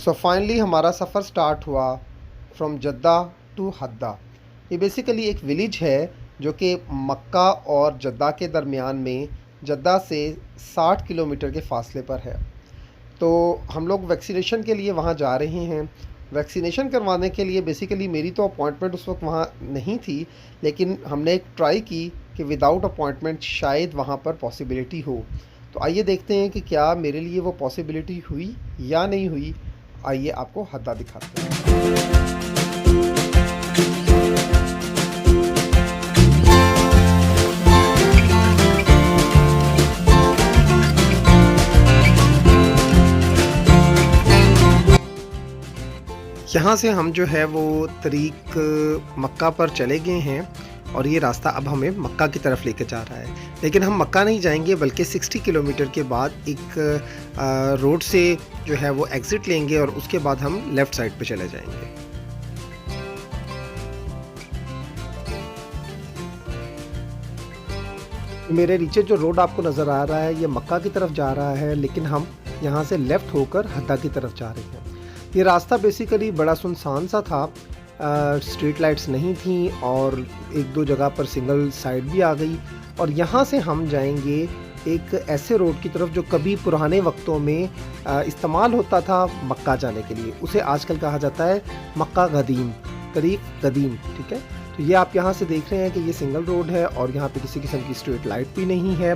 So finally हमारा सफ़र start हुआ from Jeddah to हद्दा। ये बेसिकली एक विलेज है जो कि मक्का और जद्दा के दरमियान में, जद्दा से 60 किलोमीटर के फ़ासले पर है। तो हम लोग वैक्सीनेशन के लिए वहाँ जा रहे हैं। वैक्सीनेशन करवाने के लिए बेसिकली मेरी तो अपॉइंटमेंट उस वक्त वहाँ नहीं थी, लेकिन हमने एक ट्राई की कि विदाउट अपॉइंटमेंट शायद वहाँ पर पॉसिबिलिटी हो। तो आइए देखते हैं कि क्या मेरे लिए वो पॉसिबिलिटी हुई या नहीं हुई। आइए आपको हद्दा दिखाते हैं। यहाँ से हम जो है वो तरीक मक्का पर चले गए हैं और ये रास्ता अब हमें मक्का की तरफ लेकर जा रहा है। लेकिन हम मक्का नहीं जाएंगे, बल्कि 60 किलोमीटर के बाद एक रोड से जो है वो एग्ज़िट लेंगे और उसके बाद हम लेफ़्ट साइड पे चले जाएंगे। मेरे नीचे जो रोड आपको नज़र आ रहा है ये मक्का की तरफ जा रहा है, लेकिन हम यहाँ से लेफ़्ट होकर हद्दा की तरफ जा रहे हैं। ये रास्ता बेसिकली बड़ा सुनसान सा था, स्ट्रीट लाइट्स नहीं थी और एक दो जगह पर सिंगल साइड भी आ गई। और यहाँ से हम जाएंगे एक ऐसे रोड की तरफ जो कभी पुराने वक्तों में इस्तेमाल होता था मक्का जाने के लिए। उसे आजकल कहा जाता है मक्का गदीम, तरीक गदीम, ठीक है। तो ये आप यहाँ से देख रहे हैं कि ये सिंगल रोड है और यहाँ पे किसी किस्म की स्ट्रीट लाइट भी नहीं है,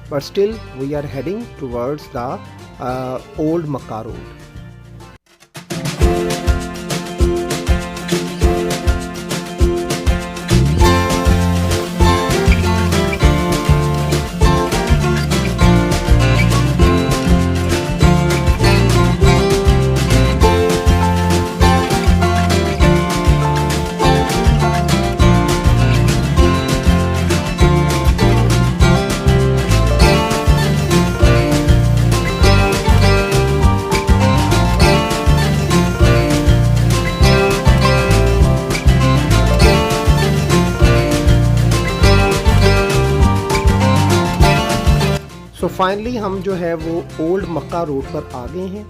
but still we are heading towards the old Mecca road. तो फाइनली हम जो है वो ओल्ड मक्का रोड पर आ गए हैं।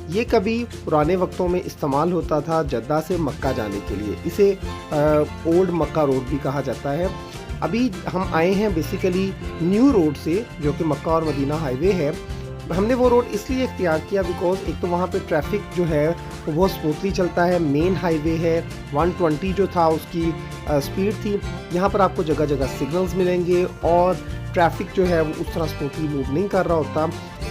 ये कभी पुराने वक्तों में इस्तेमाल होता था जद्दा से मक्का जाने के लिए। इसे ओल्ड मक्का रोड भी कहा जाता है। अभी हम आए हैं बेसिकली न्यू रोड से, जो कि मक्का और मदीना हाईवे है। हमने वो रोड इसलिए इख्तियार किया बिकॉज एक तो वहाँ पे ट्रैफिक जो है वो बहुत स्मूथली चलता है, मेन हाईवे है, 120 जो था उसकी स्पीड थी। यहाँ पर आपको जगह जगह सिग्नल्स मिलेंगे और ट्रैफिक जो है वो उस तरह स्मूथली मूव नहीं कर रहा होता।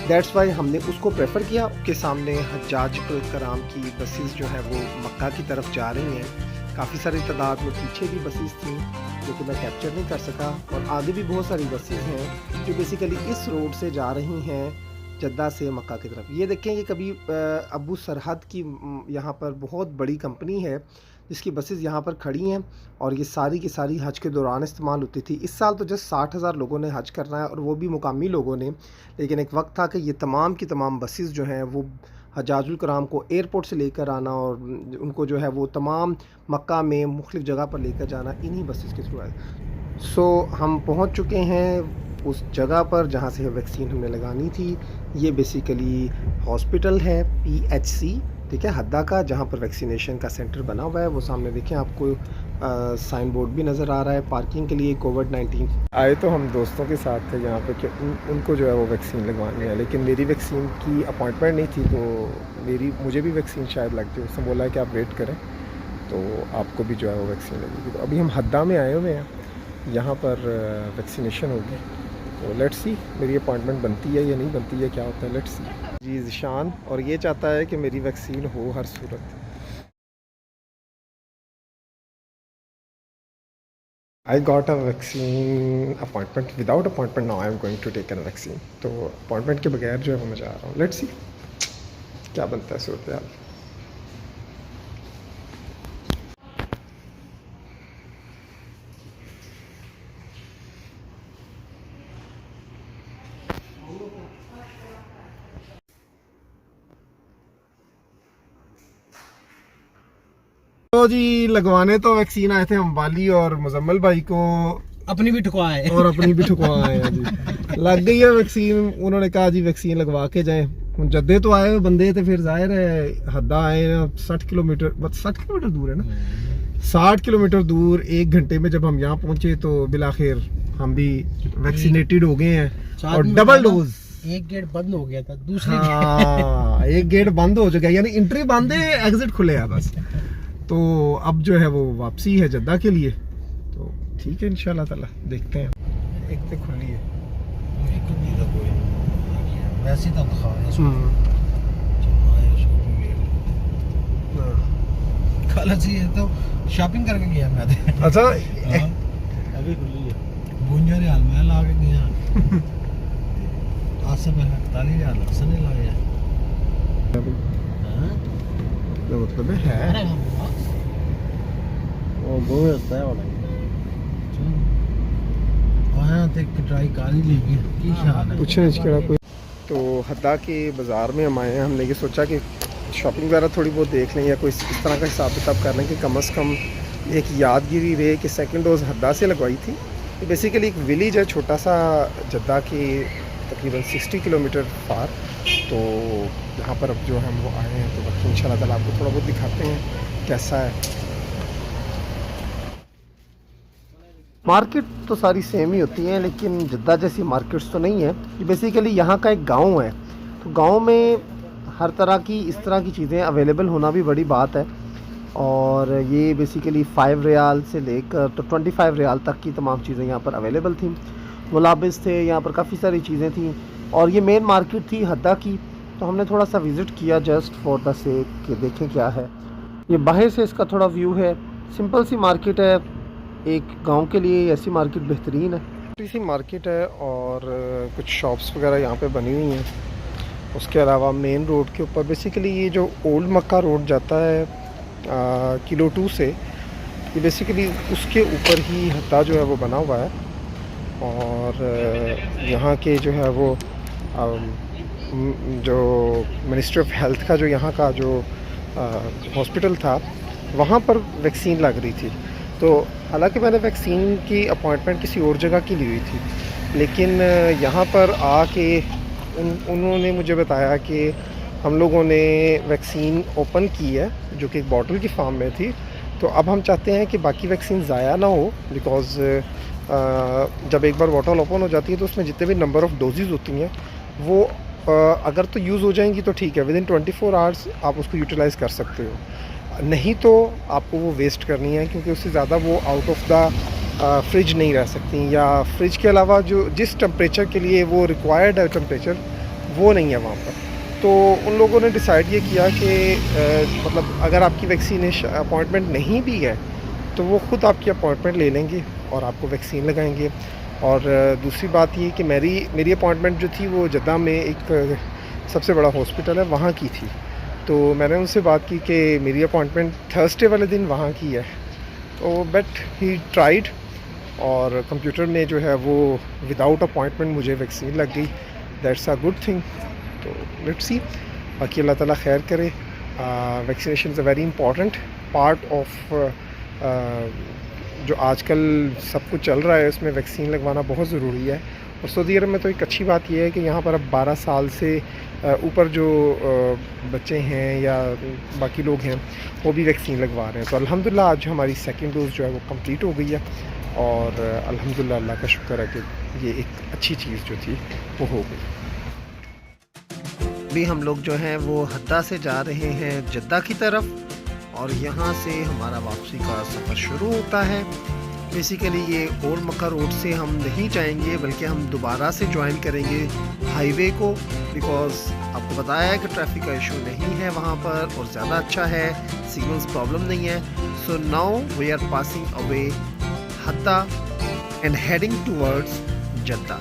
दैट्स वाई हमने उसको प्रेफर किया। के सामने हज्जाज कराम की बसेस जो है वो मक्का की तरफ जा रही हैं। काफ़ी सारी तादाद में पीछे भी बसेस थी जो कि मैं कैप्चर नहीं कर सका, और आगे भी बहुत सारी बसेस हैं जो बेसिकली इस रोड से जा रही हैं जद्दा से मक्का की तरफ। ये देखें, ये कभी अबू सरहद की यहाँ पर बहुत बड़ी कंपनी है जिसकी बसेस यहाँ पर खड़ी हैं और ये सारी की सारी हज के दौरान इस्तेमाल होती थी। इस साल तो जस्ट 60,000 लोगों ने हज करना है और वो भी मुकामी लोगों ने। लेकिन एक वक्त था कि ये तमाम की तमाम बसेस जो हैं वो हज्जाजुल कराम को एयरपोर्ट से लेकर आना और उनको जो है वो तमाम मक्का में मुख्तलिफ़ जगह पर लेकर जाना इन्हीं बसेस के थ्रू है। सो हम पहुँच चुके हैं उस जगह पर जहाँ से वैक्सीन हमने लगानी थी। ये बेसिकली हॉस्पिटल है PHC, ठीक है, हद्दा का, जहाँ पर वैक्सीनेशन का सेंटर बना हुआ है। वो सामने देखें, आपको साइन बोर्ड भी नज़र आ रहा है पार्किंग के लिए। कोविड-19 आए तो हम दोस्तों के साथ थे यहाँ पे कि उनको जो है वो वैक्सीन लगवानी है, लेकिन मेरी वैक्सीन की अपॉइंटमेंट नहीं थी, तो मुझे भी वैक्सीन शायद लगती है। उसने बोला है कि आप वेट करें तो आपको भी जो है वो वैक्सीन लगेगी। तो अभी हम हद्दा में आए हुए हैं, यहाँ पर वैक्सीनेशन होगी। तो लेट्स सी मेरी अपॉइंटमेंट बनती है या नहीं बनती है, क्या होता है, लेट्स सी। जी ज़िशान, और ये चाहता है कि मेरी वैक्सीन हो हर सूरत। I got a vaccine appointment, without appointment now I am going to take an vaccine. तो अपॉइंटमेंट के बगैर जो है वो मैं जा रहा हूँ। लेट्स सी क्या बनता है सूरत हाल। तो जी लगवाने तो वैक्सीन आए थे हम वाली और मुजम्मल भाई को, अपनी भी ठुकवा है और अपनी भी ठुकवा आए हैं जी। लग गई है वैक्सीन, उन्होंने कहा जी वैक्सीन लगवा के जाएं। ਹੁਣ जद्दे तो आए हुए बंदे तो फिर जाहिर है हद्दा आए 60 किलोमीटर, 60 किलोमीटर दूर है ना, 60 किलोमीटर दूर 1 घंटे में जब हम यहाँ पहुंचे तो बिलाखिर हम भी वैक्सीनेटेड हो गए हैं और डबल डोज। एक गेट बंद हो गया था, दूसरे एक गेट बंद हो चुका है, यानी एंट्री बंद है, एग्जिट खुले है बस। तो अब जो है वो वापसी है जद्दा के लिए, तो ठीक है इंशाल्लाह ताला देखते हैं। एक तो खुली है, वैसे तो तो शॉपिंग करके गया मैं। अच्छा अभी खुली है, 52,000 मैं ला के गया। आज से मैं 48,000 सने ला गया। मतलब है वो बहुत होता है वाला वहाँ तक ट्राई कर ही लेगी की ख्याल है कुछ नहीं कोई। तो हद्दा के बाज़ार में हम आए हैं, हमने ये सोचा कि शॉपिंग वगैरह थोड़ी बहुत देख लें या कोई इस तरह का हिसाब किताब कर लें कि कम से कम एक यादगिरी रहे कि सेकंड डोज हद्दा से लगवाई थी। ये बेसिकली एक विलेज है छोटा सा जद्दा के तकरीबन 60 किलोमीटर पार। तो यहाँ पर अब जो हम वो आए हैं तो बाकी इंशाल्लाह ताला आपको थोड़ा बहुत दिखाते हैं कैसा है। मार्केट तो सारी सेम ही होती हैं लेकिन जद्दा जैसी मार्केट्स तो नहीं है। ये बेसिकली यहाँ का एक गांव है, तो गांव में हर तरह की इस तरह की चीज़ें अवेलेबल होना भी बड़ी बात है। और ये बेसिकली 5 रियाल से लेकर तो 25 रियाल तक की तमाम चीज़ें यहाँ पर अवेलेबल थी। मुलाबिस थे, यहाँ पर काफ़ी सारी चीज़ें थी और ये मेन मार्केट थी हद्दा की। तो हमने थोड़ा सा विज़िट किया जस्ट फॉर द सेक कि देखें क्या है। ये बाहर से इसका थोड़ा व्यू है, सिंपल सी मार्केट है, एक गांव के लिए ऐसी मार्केट बेहतरीन है। छोटी सी मार्केट है और कुछ शॉप्स वगैरह यहाँ पे बनी हुई हैं। उसके अलावा मेन रोड के ऊपर बेसिकली ये जो ओल्ड मक्का रोड जाता है किलो 2 से, ये बेसिकली उसके ऊपर ही हद्दा जो है वो बना हुआ है। और यहाँ के जो है वो जो मिनिस्ट्री ऑफ हेल्थ का जो यहाँ का जो हॉस्पिटल था वहाँ पर वैक्सीन लग रही थी। तो हालांकि मैंने वैक्सीन की अपॉइंटमेंट किसी और जगह की ली हुई थी, लेकिन यहाँ पर आके उन्होंने मुझे बताया कि हम लोगों ने वैक्सीन ओपन की है जो कि एक बॉटल की फॉर्म में थी। तो अब हम चाहते हैं कि बाकी वैक्सीन ज़ाया ना हो, बिकॉज़ जब एक बार बॉटल ओपन हो जाती है तो उसमें जितने भी नंबर ऑफ़ डोजेज़ होती हैं वो अगर तो यूज़ हो जाएंगी तो ठीक है, विदिन 24 आवर्स आप उसको यूटिलाइज़ कर सकते हो, नहीं तो आपको वो वेस्ट करनी है क्योंकि उससे ज़्यादा वो आउट ऑफ द फ्रिज नहीं रह सकती, या फ्रिज के अलावा जो जिस टेम्परेचर के लिए वो रिक्वायर्ड है टेम्परेचर वो नहीं है वहाँ पर। तो उन लोगों ने डिसाइड ये किया कि मतलब अगर आपकी वैक्सीनेशन अपॉइंटमेंट नहीं भी है तो वो ख़ुद आपकी अपॉइंटमेंट ले लेंगे और आपको वैक्सीन लगाएंगे। और दूसरी बात ये कि मेरी अपॉइंटमेंट जो थी वो जद्दा में एक सबसे बड़ा हॉस्पिटल है वहाँ की थी। तो मैंने उनसे बात की कि मेरी अपॉइंटमेंट थर्सडे वाले दिन वहाँ की है। तो बट ही ट्राइड और कंप्यूटर में जो है वो विदाउट अपॉइंटमेंट मुझे वैक्सीन लग गई। That's a good thing. तो लेट्स सी, बाकी अल्लाह ताला खैर करे। Vaccination is a very important part of जो आजकल सब कुछ चल रहा है उसमें वैक्सीन लगवाना बहुत ज़रूरी है। और सऊदी अरब में तो एक अच्छी बात यह है कि यहाँ पर अब 12 साल से ऊपर जो बच्चे हैं या बाकी लोग हैं वो भी वैक्सीन लगवा रहे हैं। तो अल्हम्दुलिल्लाह आज हमारी सेकंड डोज़ जो है वो कंप्लीट हो गई है और अल्हम्दुलिल्लाह अल्लाह का शुक्र है कि ये एक अच्छी चीज़ जो थी वो हो गई। अभी हम लोग जो हैं वो हद्दा से जा रहे हैं जद्दा की तरफ और यहाँ से हमारा वापसी का सफ़र शुरू होता है। बेसिकली ये ओल्ड मक्का रोड से हम नहीं जाएंगे बल्कि हम दोबारा से ज्वाइन करेंगे हाईवे को, बिकॉज़ आपको बताया है कि ट्रैफिक का इशू नहीं है वहाँ पर और ज़्यादा अच्छा है, सिग्नल्स प्रॉब्लम नहीं है। So now we are passing away Hadda and heading towards Jeddah.